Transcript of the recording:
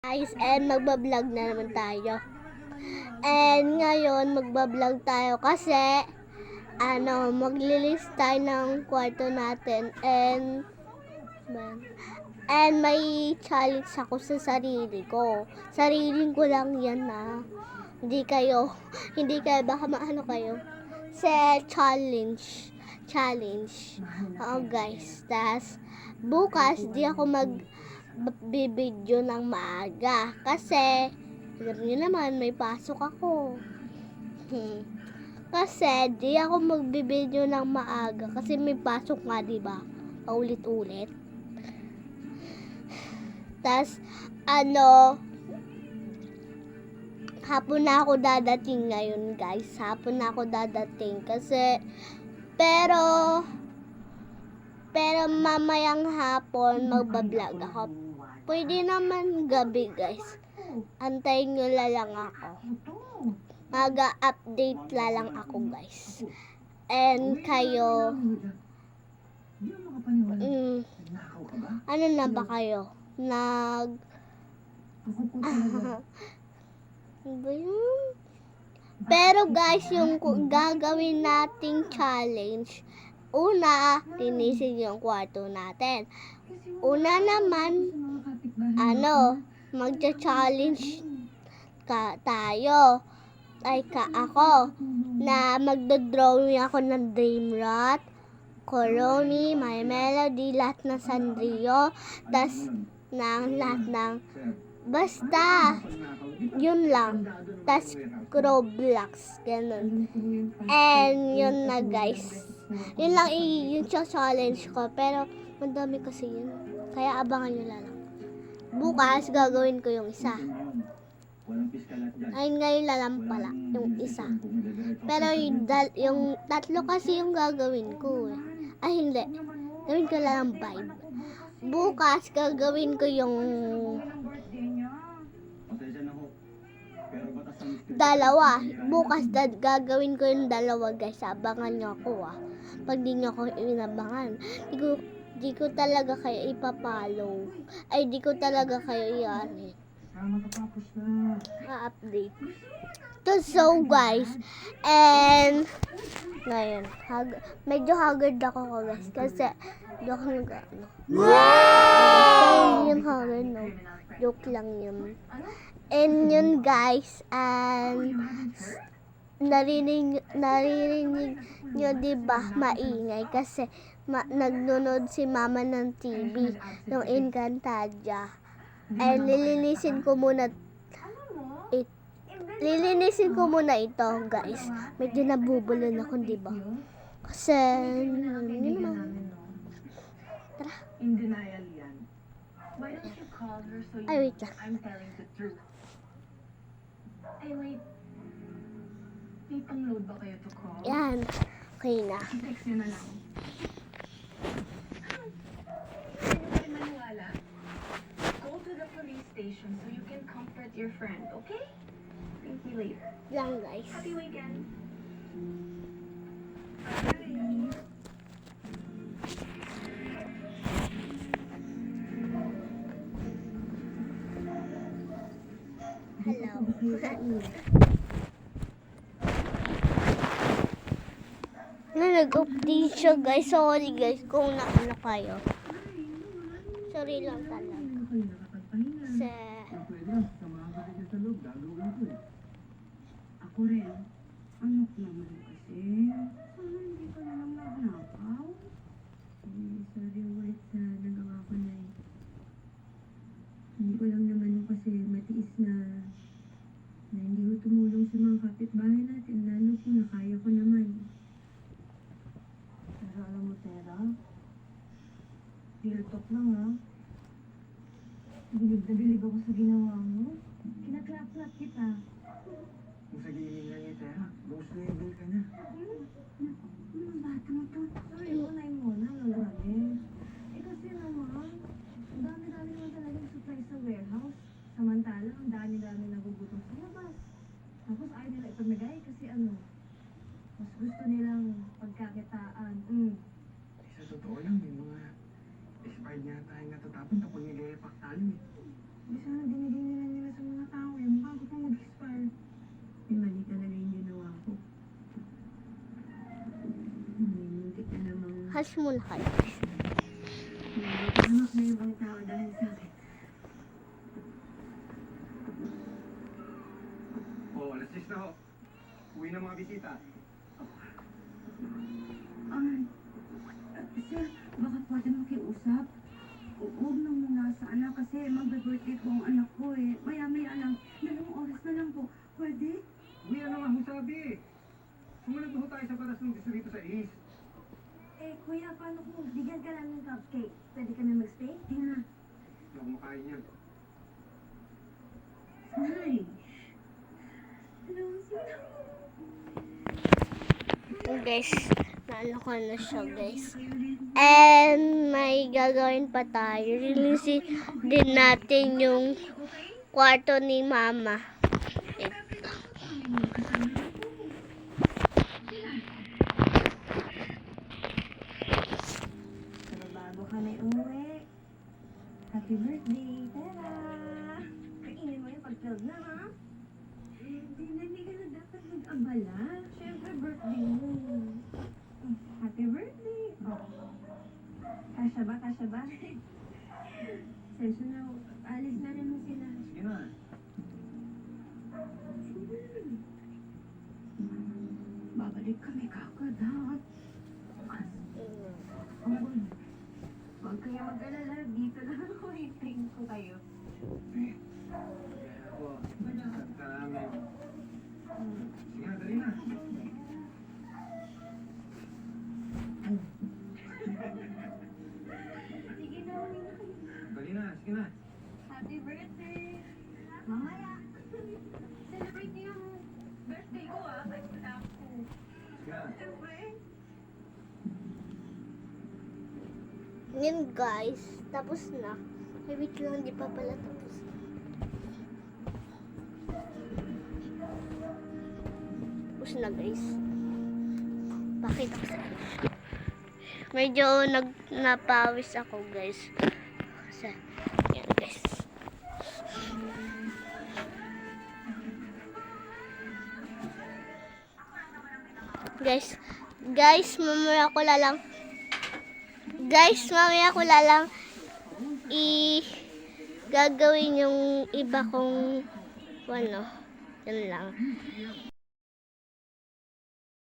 Guys, and magbablog na naman tayo. And ngayon magbablog tayo kasi maglilist tayo ng kwarto natin and may challenge ako sa sarili ko. Sarili ko lang yan na. Hindi kayo baka maano kayo. Sa challenge. Oo guys, tas bukas di ako magbibideo ng maaga kasi alam niyo naman may pasok ako. Kasi di ako magbibideo ng maaga kasi may pasok nga, di ba? Paulit-ulit. Tas hapon na ako dadating ngayon, guys. Hapon na ako dadating kasi pero mamayang hapon magbablog ako. Pwede naman gabi, guys. Antayin nyo lang ako. Mag-update lang ako, guys. And kayo, ano na ba kayo? Pero guys, yung gagawin nating challenge, una, linisin yung kwarto natin. Una naman, magcha-challenge tayo. Ako, na magdodrawing ako ng Dreamrot, Coroni, My Melody, lahat ng Sanrio, tas lahat ng basta, yun lang. Tas Roblox, ganun. And yun na, guys. Yun lang yung challenge ko, pero madami kasi yun. Kaya abangan nyo lang. Bukas, gagawin ko yung isa. Ay, ngayon lang pala, yung isa. Pero yung tatlo kasi yung gagawin ko. Ay, hindi. Gawin ko lang 5. Bukas, gagawin ko yung dalawa. Bukas, gagawin ko yung dalawa, guys. Abangan nyo ako, Pag di nyo ako inabangan, di ko talaga kayo ipapollow. Ay, di ko talaga kayo update. So guys, and ngayon, medyo haggard ako guys kasi di ako wow! Yung haggard, no? Joke lang yun. And yun guys, and narinig nyo diba maingay kasi nagnonood si mama ng TV, yung Encantadia. And lilinisin ko muna ito, guys. Medyo nabubulol ako, diba? Kasi yun naman. Tara. Ay, wait lang. Ay, wait. May pang-load ba kayo to call? Yan. Okay na. Text nyo na lang. Hindi nyo maniwala. Go to the police station so you can comfort your friend, okay? Thank you later. Lang, guys. Happy weekend. Hello. Nag-update siya, guys. Sorry, guys, kung naano kayo. Sorry lang talaga. Ako rin. Ano ko naman kasi? Sana hindi ka naman magnakaw. Sorry ulit sa nagawa ko na Hindi ko lang naman kasi matiis na hindi ko tumulong sa mga kapitbahay natin. Lalo ko na kaya ko naman. Pero alam mo, Tera, real talk lang Bilib na bilib ako sa ginawa mo. Kinaklap-klap kita. Kung sa giling lang ito, ghost level ka na. Ano bata mo to? Sorry, unahin mo na, lalahin. Kasi naman, ang dami-dami mo talagang supply sa warehouse. Samantalang, ang dami-dami nagugutom sa labas. Tapos ayaw nila ipamigay kasi mas gusto nilang pagkakitaan. Sa totoo lang, may mga expired nga tayo natatapon tapos nililepak tayo Di sana binigay nila Hush muna kayo. Nagpapahamak na ibang tao dahil sa akin. Oh, alas 6 na ho. Uwi na mga bisita. Sir, baka pwede makiusap? Huwag na muna sana kasi magbe-birthday po ang anak ko eh. Maya-maya lang, 2 oras na lang po. Pwede? Uwi na nga ho sabi. Sumunod ho tayo sa baras ng distrito sa East. Eh, kuya, paano kung bigyan ka namin ng cupcake? Pwede kami mag-stay? Hindi na. Hindi ako makain yan. Hi. Hello, sino? Guys, naano ko na siya guys. And may gagawin pa tayo. Release din natin yung kwarto ni mama. Ito. Pero bago kami umuwi, happy birthday, Tara! Kainin mo yung pag-12 na, ha? Hindi ka na dapat mag-abala. Siyempre, birthday mo. Happy birthday! Oh. Kasya ba? Kasya ba? Sensya na, alis na naman sila. Sige na. Babalik kami kagad, ha? Huwag kayo mag-alala. Dito lang ako. Waiting ko kayo. Ako, masarap ka namin. Sige na, dali na. Sige na, uwi na kayo. Dali na, sige na. Happy birthday! Mamaya! Celebrate niyo yung birthday ko, ah. Kahit wala ako. Sige na. Siyempre. Yun guys, tapos na. Ay, wait lang, di pa pala tapos. Tapos na guys. Bakit ako sa medyo napawis ako guys. Kasi, yan guys. Guys, mamaya ko lalang gagawin yung iba kong ano, yun lang.